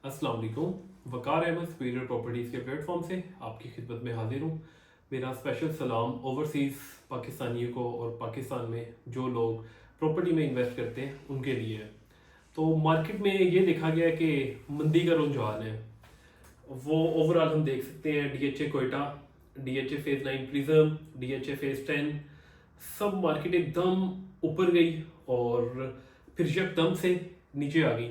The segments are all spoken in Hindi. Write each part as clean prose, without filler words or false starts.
अस्सलाम वालेकुम। वकार अहमद सुपीरियर प्रॉपर्टीज़ के प्लेटफॉर्म से आपकी खिदमत में हाजिर हूँ। मेरा स्पेशल सलाम ओवरसीज़ पाकिस्तानियों को और पाकिस्तान में जो लोग प्रॉपर्टी में इन्वेस्ट करते हैं उनके लिए है। तो मार्केट में ये देखा गया है कि मंदी का रुझान है, वो ओवरऑल हम देख सकते हैं। DHA Quetta, DHA phase 9 prism, DHA phase 10, सब मार्केट एकदम ऊपर गई और फिर यकदम से नीचे आ गई।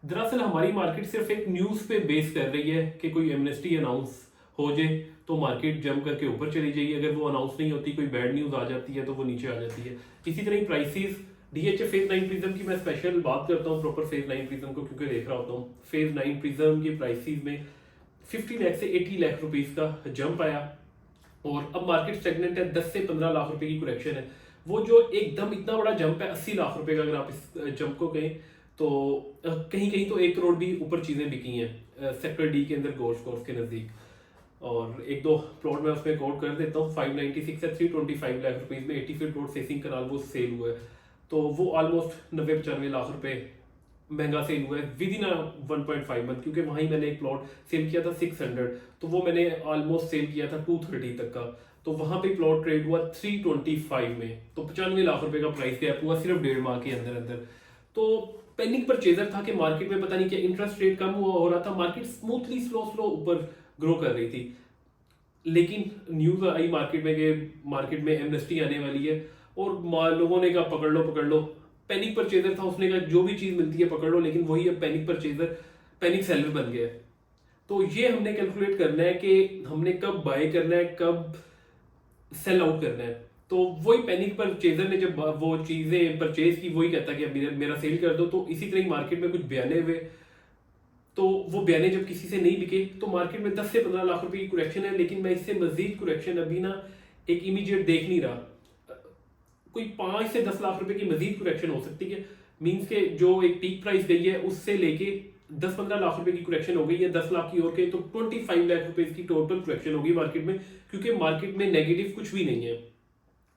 दरअसल हमारी मार्केट सिर्फ एक न्यूज़ पे बेस कर रही है कि कोई एमनेस्टी अनाउंस हो जाए तो मार्केट जम करके ऊपर चली जाएगी, अगर वो अनाउंस नहीं होती, कोई बैड न्यूज़ आ जाती है तो वो नीचे आ जाती है। इसी तरह प्राइसेस DHA फेज 9 प्रिज्म की मैं स्पेशल बात करता हूँ, प्रॉपर फेज 9 प्रिज्म को क्योंकि देख रहा होता हूँ। फेज 9 प्रिज्म की प्राइसेस में 50 लाख से 80 लाख रुपीस का जंप आया और अब मार्केट स्टेगनेंट है। 10 से 15 लाख रुपए की करेक्शन है। वो जो एकदम इतना बड़ा जंप है 80 लाख रुपए का, अगर आप इस जंप को कहें तो कहीं कहीं तो 1 करोड़ भी ऊपर चीज़ें बिकी हैं सेक्टर डी के अंदर, गोल्फ कोर्स के नज़दीक। और एक दो प्लॉट मैं उसमें कोट कर देता हूँ। 596 है, 325 लाख रुपीज़ में 80 फीट रोड फेसिंग कनाल वो सेल हुआ है। तो वो ऑलमोस्ट 90-95 लाख रुपए महंगा सेल हुआ है विद इन 1.5 मंथ, क्योंकि वहीं मैंने एक प्लॉट सेल किया था 600, तो वो मैंने ऑलमोस्ट सेल किया था 230 तक का। तो वहां पे प्लॉट ट्रेड हुआ 325 में, तो 95 लाख रुपए का प्राइस गैप हुआ सिर्फ 1.5 माह के अंदर अंदर। तो पैनिक परचेजर था कि मार्केट में पता नहीं क्या इंटरेस्ट रेट कम हुआ हो रहा था, मार्केट स्मूथली स्लो स्लो ऊपर ग्रो कर रही थी। लेकिन न्यूज आई मार्केट में कि मार्केट में एमनेस्टी आने वाली है और लोगों ने कहा पकड़ लो पकड़ लो। पैनिक परचेजर था, उसने कहा जो भी चीज मिलती है पकड़ लो, लेकिन वही अब पैनिक परचेजर पैनिक सेलर बन गया है। तो ये हमने कैलकुलेट करना है कि हमने कब बाय करना है, कब सेल आउट करना है। तो वही पैनिक परचेजर ने जब वो चीजें परचेज की, वही कहता कि अब मेरा सेल कर दो। तो इसी तरह मार्केट में कुछ बयाने हुए, तो वो बयाने जब किसी से नहीं बिके तो मार्केट में 10 से 15 लाख रुपए की करेक्शन है। लेकिन मैं इससे मजीद करेक्शन अभी ना एक इमीडिएट देख नहीं रहा। कोई 5 से 10 लाख रुपए की मजीद करेक्शन हो सकती है। मींस के जो एक पीक प्राइस गई है उससे लेके 10-15 लाख रुपए की करेक्शन हो गई है 10 लाख की ओर के, तो 25 लाख रुपए की टोटल करेक्शन होगी मार्केट में, क्योंकि मार्केट में नेगेटिव कुछ भी नहीं है।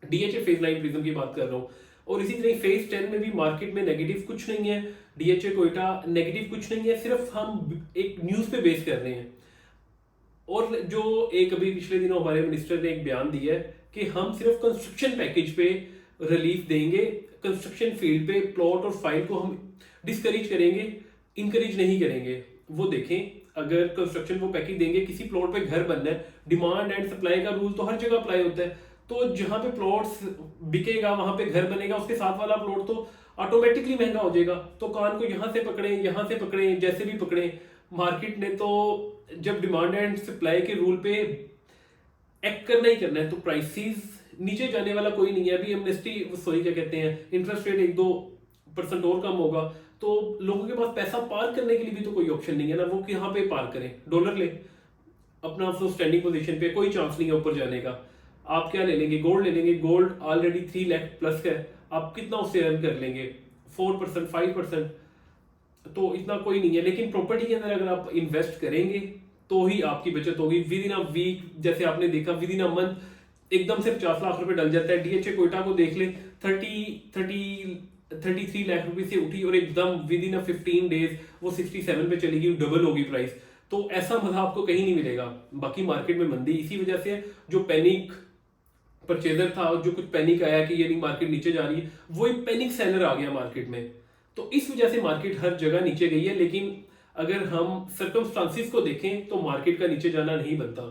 DHA फेज 9 प्रिज्म की बात कर रहा हूँ। और इसी तरह फेज 10 में भी मार्केट में नेगेटिव कुछ नहीं है, DHA कोयटा नेगेटिव कुछ नहीं है, सिर्फ हम एक न्यूज पे बेस कर रहे हैं। और जो एक अभी पिछले दिनों हमारे मिनिस्टर ने एक बयान दिया है कि हम सिर्फ कंस्ट्रक्शन पैकेज पे रिलीफ देंगे, कंस्ट्रक्शन फील्ड पे प्लॉट और फाइल को हम डिस्करेज करेंगे, इनकरेज नहीं करेंगे। वो देखें, अगर कंस्ट्रक्शन वो पैकेज देंगे, किसी प्लॉट पे घर बनना है, डिमांड एंड सप्लाई का रूल तो हर जगह अप्लाई होता है। तो जहां पे प्लॉट्स बिकेगा वहां पे घर बनेगा, उसके साथ वाला प्लॉट तो ऑटोमेटिकली महंगा हो जाएगा। तो कान को यहां से पकड़े जैसे भी पकड़े, मार्केट ने तो जब डिमांड एंड सप्लाई के रूल पे एक्ट करना ही करना है, तो प्राइसेस नीचे जाने वाला कोई नहीं है। अभी एमनेस्टी सॉरी क्या कहते हैं, इंटरेस्ट रेट 1-2% और कम होगा तो लोगों के पास पैसा पार करने के लिए भी तो कोई ऑप्शन नहीं है ना। वो यहाँ पे पार करें, डॉलर ले अपना, तो स्टैंडिंग पोजीशन पे कोई चांस नहीं है ऊपर जाने का। आप क्या ले लेंगे, गोल्ड ले लेंगे, गोल्ड ऑलरेडी 3 लाख प्लस का है, आप कितना उससे अर्न कर लेंगे, 4% 5%, तो इतना कोई नहीं है। लेकिन प्रॉपर्टी के अंदर अगर आप इन्वेस्ट करेंगे तो ही आपकी बचत होगी। विद इन अ वीक, जैसे आपने देखा, विद इन अ मंथ एकदम से 50 लाख रुपए डल जाता है। DHA कोयटा को देख ले, 33 लाख रुपए से उठी और एकदम विद इन अ 15 डेज वो 67 पे चली गई, डबल होगी प्राइस। तो ऐसा मजा आपको कहीं नहीं मिलेगा। बाकी मार्केट में मंदी इसी वजह से है, जो पैनिक परचेजर था, जो कुछ पैनिक आया कि ये नहीं मार्केट नीचे जा रही है, वो एक पैनिक सेलर आ गया मार्केट में। तो इस वजह से मार्केट हर जगह नीचे गई है। लेकिन अगर हम सर्कमस्टांसिस को देखें तो मार्केट का नीचे जाना नहीं बनता।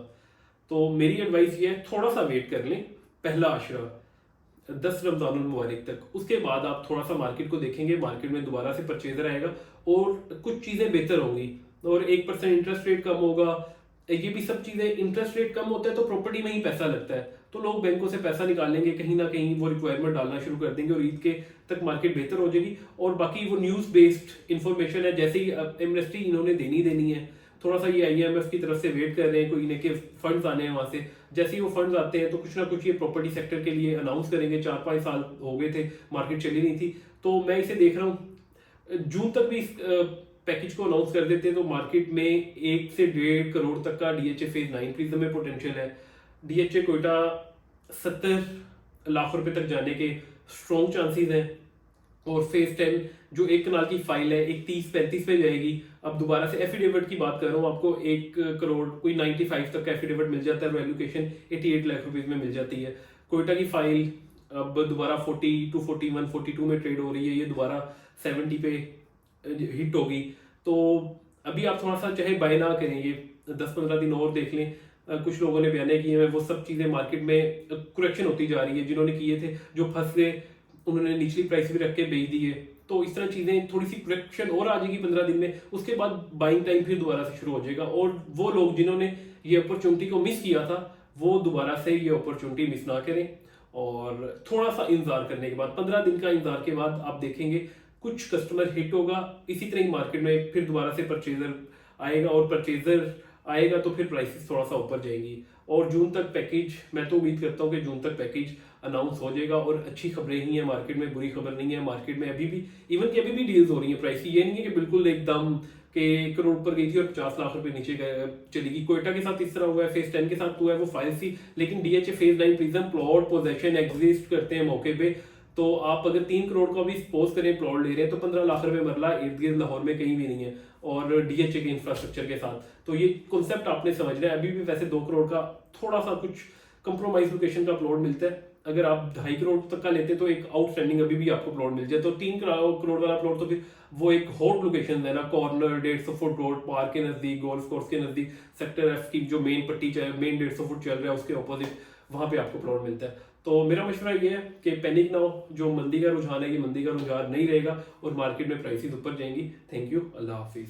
तो मेरी एडवाइस ये है, थोड़ा सा वेट कर लें, पहला आशरा 10 रमजानुल मुबारक तक, उसके बाद आप थोड़ा सा मार्केट को देखेंगे, मार्केट में दोबारा से परचेजर आएगा और कुछ चीजें बेहतर होंगी और 1% इंटरेस्ट रेट कम होगा। ये भी सब चीजें, इंटरेस्ट रेट कम होता है तो प्रॉपर्टी में ही पैसा लगता है, तो लोग बैंकों से पैसा निकाल लेंगे, कहीं ना कहीं वो रिक्वायरमेंट डालना शुरू कर देंगे और ईद के तक मार्केट बेहतर हो जाएगी। और बाकी वो न्यूज बेस्ड इंफॉर्मेशन है, जैसे ही एमनेस्टी इन्होंने देनी है, थोड़ा सा ये IMF की तरफ से वेट कर रहे हैं, कोई इनके फंड्स आने हैं वहां से। जैसे ही वो फंड्स आते हैं तो कुछ ना कुछ ये प्रॉपर्टी सेक्टर के लिए अनाउंस करेंगे। 4-5 साल हो गए थे मार्केट चली नहीं थी, तो मैं इसे देख रहा हूँ जून तक भी इस पैकेज को अनाउंस कर देते हैं तो मार्केट में 1 से 1.5 करोड़ तक का DHA फेज 9 प्रिज्म में पोटेंशियल है। DHA कोयटा 70 लाख रुपए तक जाने के स्ट्रॉन्ग चांसेस हैं। और फेज 10 जो 1 कनाल की फाइल है एक 30-35 पे जाएगी। अब दोबारा से एफिडेविट की बात कर रहा हूँ, आपको 1 करोड़ कोई 95 तक का एफिडेविट मिल जाता है, वैल्यूकेशन 88 लाख रुपीज में मिल जाती है। कोयटा की फाइल अब दोबारा 40 टू 41 42 में ट्रेड हो रही है, ये दोबारा 70 पे हिट होगी। तो अभी आप थोड़ा सा चाहे बाय ना करें, ये 10-15 दिन और देख लें। कुछ लोगों ने बयाने किए हैं, वो सब चीज़ें मार्केट में करेक्शन होती जा रही है। जिन्होंने किए थे, जो फंस गए, उन्होंने निचली प्राइस भी रख के बेच दी है। तो इस तरह चीज़ें थोड़ी सी करेक्शन और आ जाएगी 15 दिन में, उसके बाद बाइंग टाइम फिर दोबारा से शुरू हो जाएगा। और वो लोग जिन्होंने ये अपॉर्चुनिटी को मिस किया था, वो दोबारा से ये अपॉर्चुनिटी मिस ना करें। और थोड़ा सा इंतजार करने के बाद, 15 दिन का इंतजार के बाद आप देखेंगे कुछ कस्टमर हिट होगा। इसी तरह ही मार्केट में फिर दोबारा से परचेजर आएगा, और परचेजर आएगा तो फिर प्राइसेस थोड़ा सा ऊपर जाएंगी। और जून तक पैकेज, मैं तो उम्मीद करता हूँ कि जून तक पैकेज अनाउंस हो जाएगा। और अच्छी खबरें ही हैं मार्केट में, बुरी खबर नहीं है मार्केट में। अभी भी इवन कि अभी भी डील्स हो रही है प्राइस की, ये नहीं है कि बिल्कुल एकदम के 1 करोड़ ऊपर गई थी और 50 लाख रुपए नीचे चलेगी। कोयटा के साथ इस तरह हुआ है, फेज 10 के साथ हुआ है, वो फाइल थी। लेकिन DHA phase 9 prism plot possession exist करते हैं मौके पे। तो आप अगर 3 करोड़ का भी सपोज करें प्लॉट ले रहे हैं, तो 15 लाख रुपए मरला इर्द गिर्द लाहौर में कहीं भी नहीं है, और डीएचए के इंफ्रास्ट्रक्चर के साथ। तो ये कॉन्सेप्ट आपने समझना है। अभी भी वैसे 2 करोड़ का थोड़ा सा कुछ कंप्रोमाइज लोकेशन का प्लॉट मिलता है। अगर आप 2.5 करोड़ तक का लेते तो एक आउटस्टैंडिंग अभी भी आपको प्लॉट मिल जाए। तो 3 करोड़ वाला प्लॉट तो फिर वो एक हॉट लोकेशन है ना, कॉर्नर 150 फुट रोड, पार्क के नजदीक, गोल्फ कोर्स के नजदीक, सेक्टर एफ की जो मेन पट्टी मेन 150 फुट चल रहा है उसके ऑपोजिट, वहां पे आपको प्लॉट मिलता है। तो मेरा मशवरा ये है कि पैनिक ना हो, जो मंदी का रुझान है ये मंदी का रुझान नहीं रहेगा, और मार्केट में प्राइसेस ऊपर जाएंगी। Thank you, Allah Hafiz.